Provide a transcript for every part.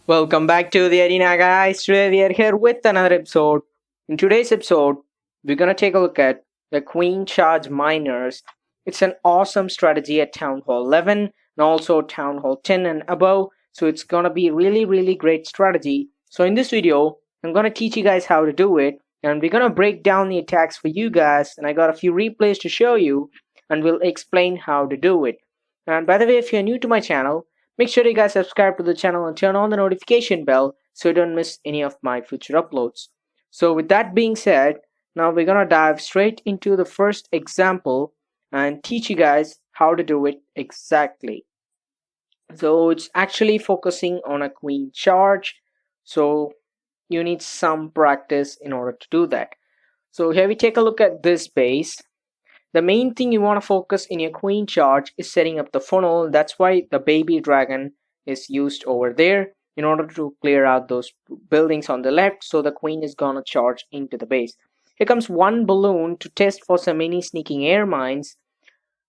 Welcome back to the arena, guys. Today we are here with another episode. In today's episode, we're gonna take a look at the Queen Charge Miners. It's an awesome strategy at Town Hall 11 and also Town Hall 10 and above. So it's gonna be really great strategy. So in this video, I'm gonna teach you guys how to do it, and we're gonna break down the attacks for you guys. And I got a few replays to show you, and we'll explain how to do it. And by the way, if you're new to my channel, make sure you guys subscribe to the channel and turn on the notification bell so you don't miss any of my future uploads. So with that being said, now we're gonna dive straight into the first example and teach you guys how to do it exactly. So it's actually focusing on a queen charge. So you need some practice in order to do that. So here we take a look at this base. The main thing you want to focus in your queen charge is setting up the funnel. That's why the baby dragon is used over there in order to clear out those buildings on the left, so the queen is gonna charge into the base. Here comes one balloon to test for some mini sneaking air mines,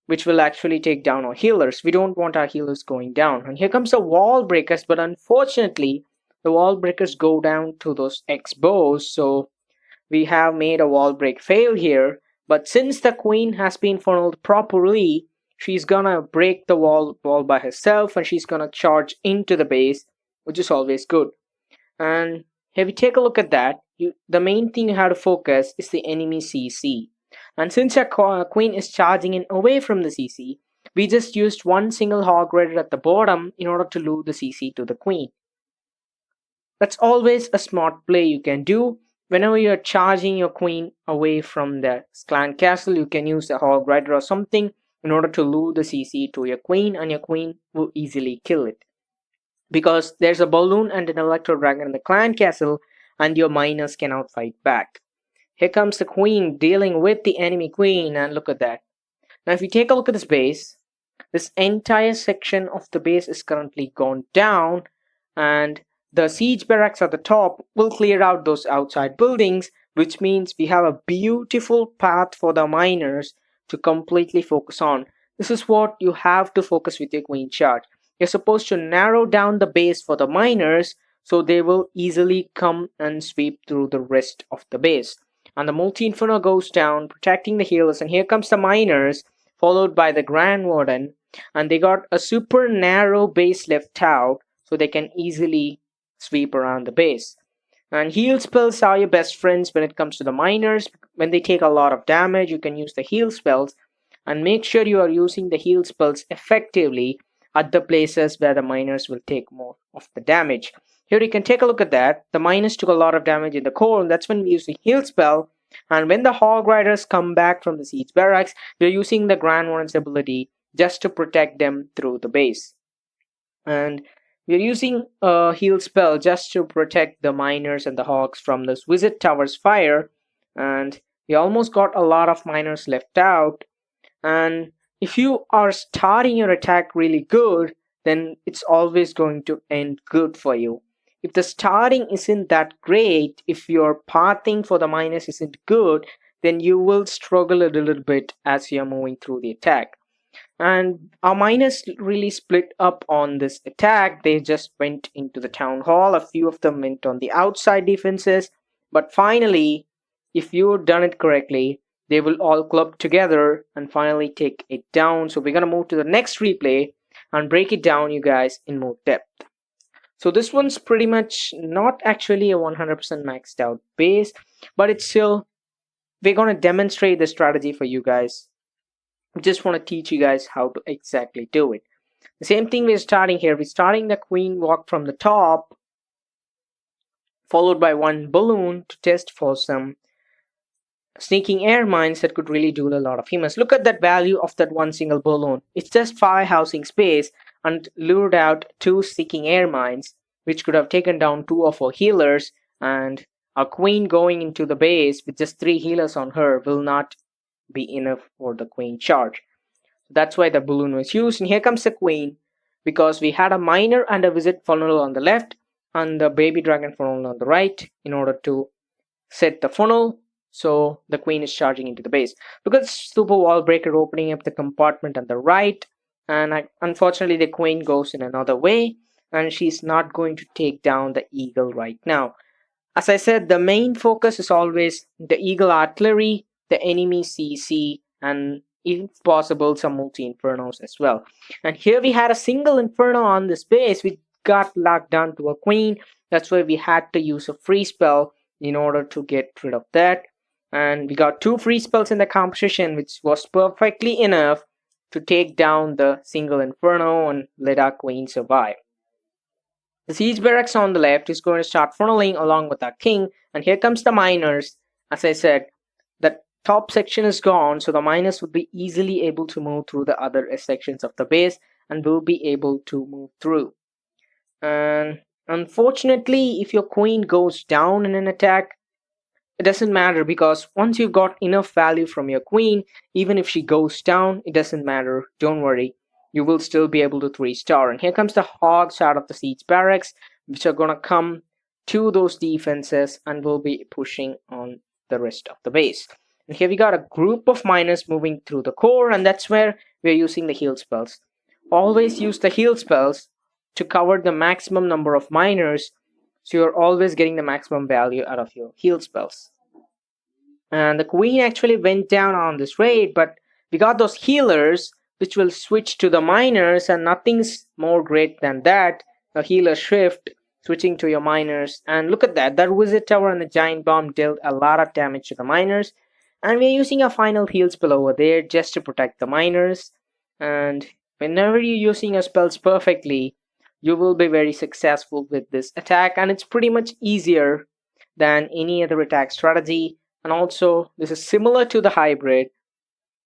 which will actually take down our healers. We don't want our healers going down. And here comes the wall breakers, but unfortunately the wall breakers go down to those X-bows, so we have made a wall break fail here. But since the queen has been funneled properly, she's gonna break the wall by herself and she's gonna charge into the base, which is always good. And if you take a look at that, the main thing you have to focus is the enemy CC. And since our queen is charging in away from the CC, we just used one single hog rider at the bottom in order to lure the CC to the queen. That's always a smart play you can do. Whenever you're charging your queen away from the clan castle, you can use a hog rider or something in order to lure the CC to your queen, and your queen will easily kill it. Because there's a balloon and an electro dragon in the clan castle, and your miners cannot fight back. Here comes the queen dealing with the enemy queen, and look at that. Now if you take a look at this base, this entire section of the base is currently gone down, and the siege barracks at the top will clear out those outside buildings, which means we have a beautiful path for the miners to completely focus on. This is what you have to focus with your queen charge. You're supposed to narrow down the base for the miners so they will easily come and sweep through the rest of the base. And the multi-inferno goes down, protecting the healers, and here comes the miners, followed by the Grand Warden, and they got a super narrow base left out so they can easily sweep around the base. And heal spells are your best friends when it comes to the miners. When they take a lot of damage, you can use the heal spells, and make sure you are using the heal spells effectively at the places where the miners will take more of the damage. Here you can take a look at that. The miners took a lot of damage in the core, and that's when we use the heal spell. And when the hog riders come back from the siege barracks, we're using the Grand Warden's ability just to protect them through the base. And we're using a heal spell just to protect the miners and the hogs from this wizard tower's fire, and we almost got a lot of miners left out. And if you are starting your attack really good, then it's always going to end good for you. If the starting isn't that great, if your pathing for the miners isn't good, then you will struggle a little bit as you're moving through the attack. And our miners really split up on this attack. They just went into the town hall. A few of them went on the outside defenses. But finally, if you've done it correctly, they will all club together and finally take it down. So we're going to move to the next replay and break it down, you guys, in more depth. So this one's pretty much not actually a 100% maxed out base, but it's still, we're going to demonstrate the strategy for you guys. Just want to teach you guys how to exactly do it. The same thing we're starting here. We're starting the queen walk from the top, followed by one balloon to test for some sneaking air mines that could really do a lot of damage. Look at that value of that one single balloon. It's just 5 housing space and lured out 2 sneaking air mines, which could have taken down 2 of our healers, and our queen going into the base with just 3 healers on her will not be enough for the queen charge. That's why the balloon was used. And here comes the queen, because we had a miner and a wizard funnel on the left and the baby dragon funnel on the right in order to set the funnel. So the queen is charging into the base. Look at the super wall breaker opening up the compartment on the right, and unfortunately the queen goes in another way. and she's not going to take down the eagle right now. As I said, the main focus is always the eagle artillery, the enemy CC, and if possible some multi-infernos as well. And here we had a single inferno on this base. We got locked down to a queen. That's why we had to use a free spell in order to get rid of that. And we got 2 free spells in the composition, which was perfectly enough to take down the single inferno and let our queen survive. The siege barracks on the left is going to start funneling along with our king, and here comes the miners. As I said, the top section is gone, so the miners would be easily able to move through the other sections of the base and will be able to move through. And unfortunately, if your queen goes down in an attack, it doesn't matter, because once you've got enough value from your queen, even if she goes down, it doesn't matter. Don't worry, you will still be able to 3-star. And here comes the hogs out of the siege barracks, which are gonna come to those defenses and will be pushing on the rest of the base. And here we got a group of miners moving through the core, and that's where we're using the heal spells. Always use the heal spells to cover the maximum number of miners, so you're always getting the maximum value out of your heal spells. And the queen actually went down on this raid, but we got those healers which will switch to the miners, and nothing's more great than that. A healer shift switching to your miners, and look at that, that wizard tower and the giant bomb dealt a lot of damage to the miners, and we're using a final heal spell over there just to protect the miners. And whenever you're using your spells perfectly, you will be very successful with this attack, and it's pretty much easier than any other attack strategy. And also, this is similar to the hybrid,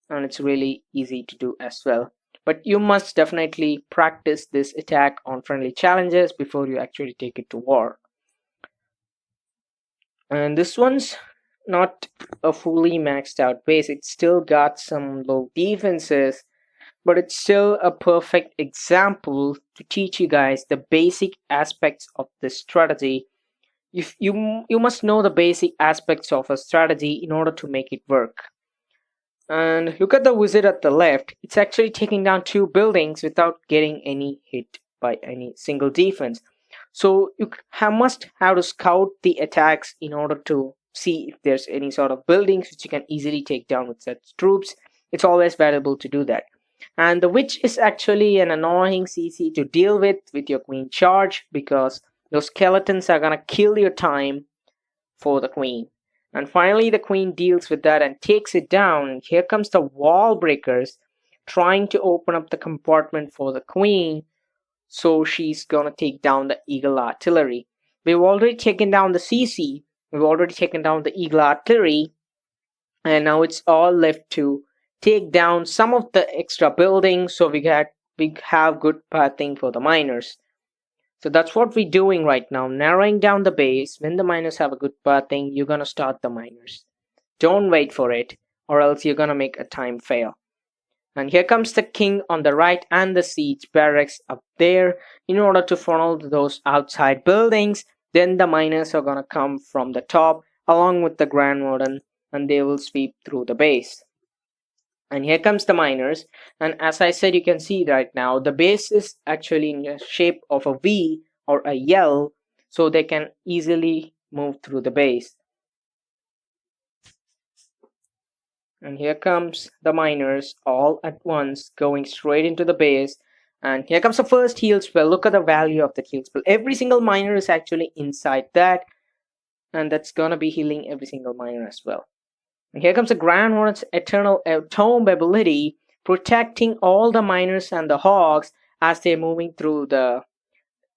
and it's really easy to do as well. But you must definitely practice this attack on friendly challenges before you actually take it to war. And this one's not a fully maxed out base. It's still got some low defenses, but it's still a perfect example to teach you guys the basic aspects of this strategy. You must know the basic aspects of a strategy in order to make it work. And look at the wizard at the left. It's actually taking down 2 buildings without getting any hit by any single defense. So you must have to scout the attacks in order to see if there's any sort of buildings which you can easily take down with such troops. It's always valuable to do that. And the witch is actually an annoying CC to deal with your queen charge, because those skeletons are gonna kill your time for the queen. And finally the queen deals with that and takes it down. And here comes the wall breakers trying to open up the compartment for the queen, so she's gonna take down the eagle artillery. We've already taken down the CC, we've already taken down the eagle artillery, and now it's all left to take down some of the extra buildings, so we have good pathing for the miners. So that's what we're doing right now, narrowing down the base. When the miners have a good pathing, you're gonna start the miners. Don't wait for it, or else you're gonna make a time fail. And here comes the king on the right and the siege barracks up there in order to funnel those outside buildings. Then the miners are gonna come from the top along with the grand warden, and they will sweep through the base. And here comes the miners, and as I said, you can see right now the base is actually in the shape of a V or a L, so they can easily move through the base. And here comes the miners all at once going straight into the base. And here comes the first heal spell. Look at the value of the heal spell. Every single miner is actually inside that, and that's gonna be healing every single miner as well. And here comes the Grand Warden's Eternal Tomb ability, protecting all the miners and the hogs as they're moving through the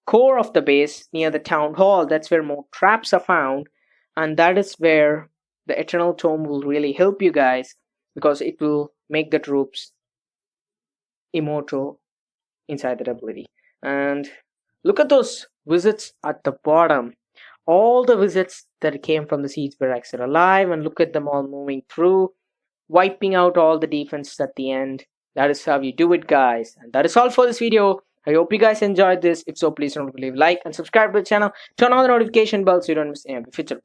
core of the base near the town hall. That's where more traps are found, and that is where the Eternal Tomb will really help you guys, because it will make the troops immortal inside that ability. And look at those wizards at the bottom. All the wizards that came from the siege barracks are alive, and look at them all moving through, wiping out all the defenses at the end. That is how you do it, guys. And that is all for this video. I hope you guys enjoyed this. If so, please don't forget to leave a like and subscribe to the channel. Turn on the notification bell so you don't miss any future